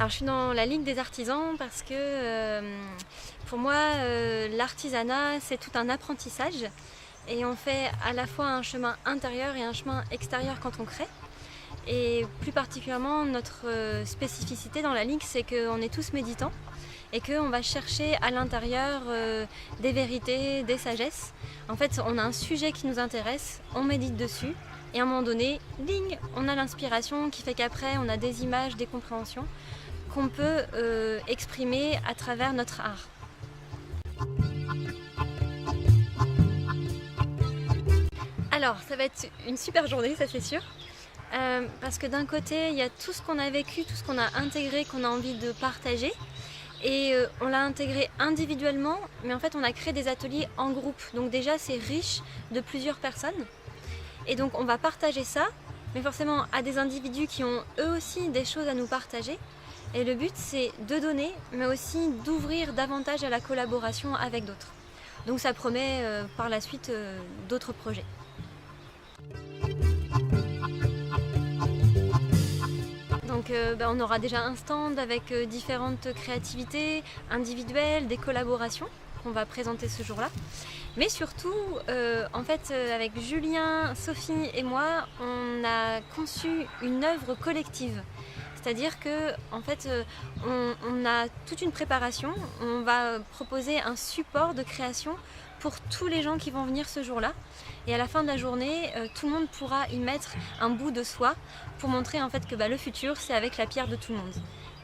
Alors je suis dans la Ligue des artisans parce que pour moi l'artisanat c'est tout un apprentissage et on fait à la fois un chemin intérieur et un chemin extérieur quand on crée. Et plus particulièrement notre spécificité dans la Ligue c'est qu'on est tous méditants et qu'on va chercher à l'intérieur des vérités, des sagesses. En fait on a un sujet qui nous intéresse, on médite dessus et à un moment donné, ding, on a l'inspiration qui fait qu'après on a des images, des compréhensions qu'on peut exprimer à travers notre art. Alors, ça va être une super journée, ça c'est sûr. Parce que d'un côté, il y a tout ce qu'on a vécu, tout ce qu'on a intégré, qu'on a envie de partager. Et on l'a intégré individuellement, mais en fait on a créé des ateliers en groupe. Donc déjà c'est riche de plusieurs personnes. Et donc on va partager ça, mais forcément à des individus qui ont eux aussi des choses à nous partager. Et le but c'est de donner, mais aussi d'ouvrir davantage à la collaboration avec d'autres. Donc ça promet par la suite d'autres projets. Donc on aura déjà un stand avec différentes créativités individuelles, des collaborations qu'on va présenter ce jour-là. Mais surtout, en fait, avec Julien, Sophie et moi, on a conçu une œuvre collective. C'est-à-dire que, en fait, on a toute une préparation. On va proposer un support de création pour tous les gens qui vont venir ce jour-là. Et à la fin de la journée, tout le monde pourra y mettre un bout de soi pour montrer en fait que le futur, c'est avec la pierre de tout le monde.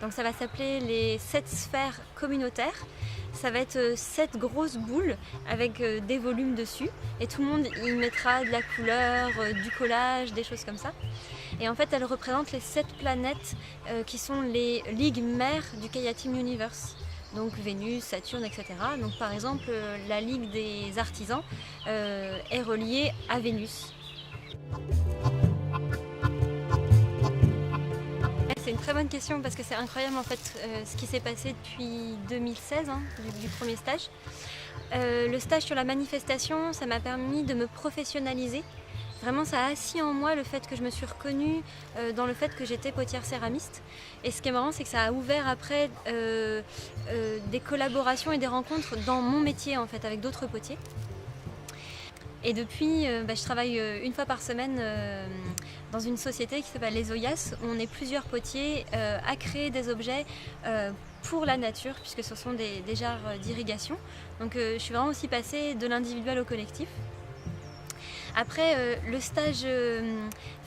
Donc ça va s'appeler les 7 sphères communautaires. Ça va être 7 grosses boules avec des volumes dessus. Et tout le monde y mettra de la couleur, du collage, des choses comme ça. Et en fait, elles représentent les 7 planètes qui sont les ligues mères du Gaia Team Universe. Donc Vénus, Saturne, etc. Donc par exemple, la Ligue des artisans est reliée à Vénus. C'est une très bonne question parce que c'est incroyable en fait ce qui s'est passé depuis 2016, du premier stage. Le stage sur la manifestation, ça m'a permis de me professionnaliser. Vraiment, ça a assis en moi le fait que je me suis reconnue dans le fait que j'étais potière céramiste. Et ce qui est marrant, c'est que ça a ouvert après des collaborations et des rencontres dans mon métier en fait, avec d'autres potiers. Et depuis, je travaille une fois par semaine dans une société qui s'appelle les Oyas, où on est plusieurs potiers à créer des objets pour la nature, puisque ce sont des jarres d'irrigation. Donc je suis vraiment aussi passée de l'individuel au collectif. Après, le stage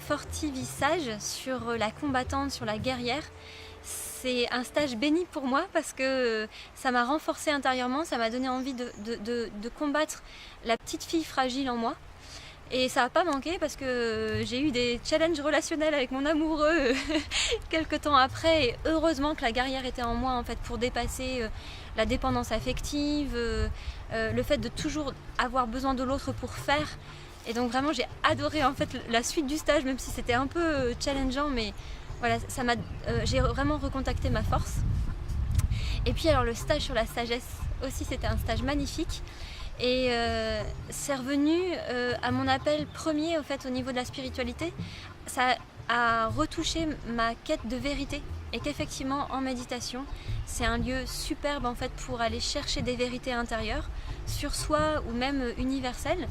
fortivissage sur la combattante, sur la guerrière, c'est un stage béni pour moi parce que ça m'a renforcée intérieurement, ça m'a donné envie de combattre la petite fille fragile en moi. Et ça n'a pas manqué parce que j'ai eu des challenges relationnels avec mon amoureux quelques temps après. Et heureusement que la guerrière était en moi en fait, pour dépasser la dépendance affective, le fait de toujours avoir besoin de l'autre pour faire. Et donc vraiment j'ai adoré en fait la suite du stage, même si c'était un peu challengeant, mais voilà, j'ai vraiment recontacté ma force. Et puis alors le stage sur la sagesse aussi, c'était un stage magnifique. Et c'est revenu à mon appel premier au fait, au niveau de la spiritualité. Ça a retouché ma quête de vérité. Et qu'effectivement en méditation, c'est un lieu superbe en fait, pour aller chercher des vérités intérieures sur soi ou même universelles.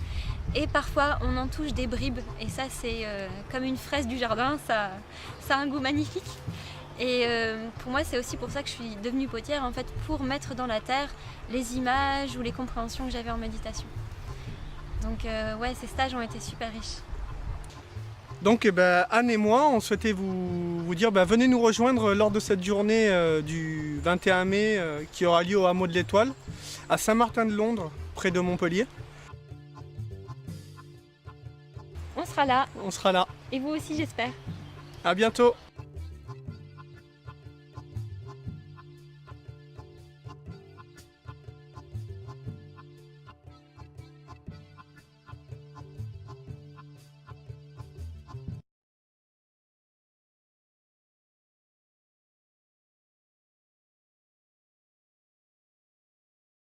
Et parfois on en touche des bribes. Et ça c'est comme une fraise du jardin, ça a un goût magnifique. Et pour moi c'est aussi pour ça que je suis devenue potière en fait, pour mettre dans la terre les images ou les compréhensions que j'avais en méditation. Donc ouais, ces stages ont été super riches. Donc Anne et moi, on souhaitait vous dire, venez nous rejoindre lors de cette journée du 21 mai qui aura lieu au hameau de l'Étoile, à Saint-Martin-de-Londres, près de Montpellier. On sera là. On sera là. Et vous aussi j'espère. À bientôt.